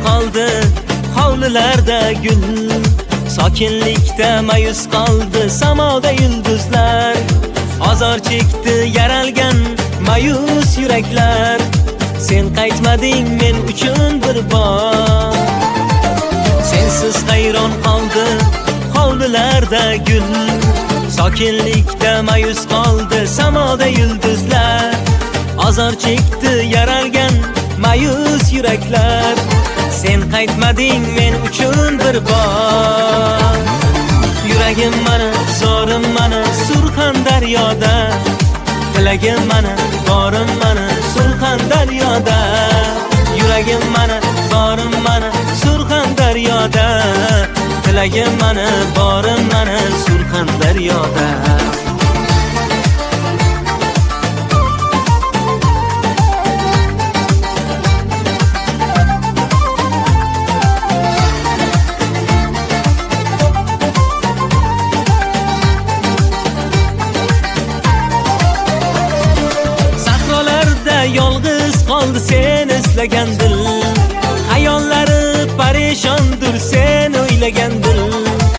qoldi hovlilarda gul, sokinlikda mayus qoldi samoda yulduzlar. Azor chekti yaralgan mayus yuraklar, sen qaytmading men uchun bir bor. Sensiz hayron qoldi hovlilarda gul, sokinlikda mayus qoldi samoda yulduzlar. Azor chekti yaralgan mayus yuraklar, sen qaytmading men uchun bir bor. Yuragim mana, zorim mana, Surxon daryoda. Tilagim mana, borim mana, Surxon daryoda. Yuragim mana, zorim mana, Surxon daryoda. Tilagim mana, borim mana, Surxon daryoda. Yolg'iz qoldi sen izlagan dil,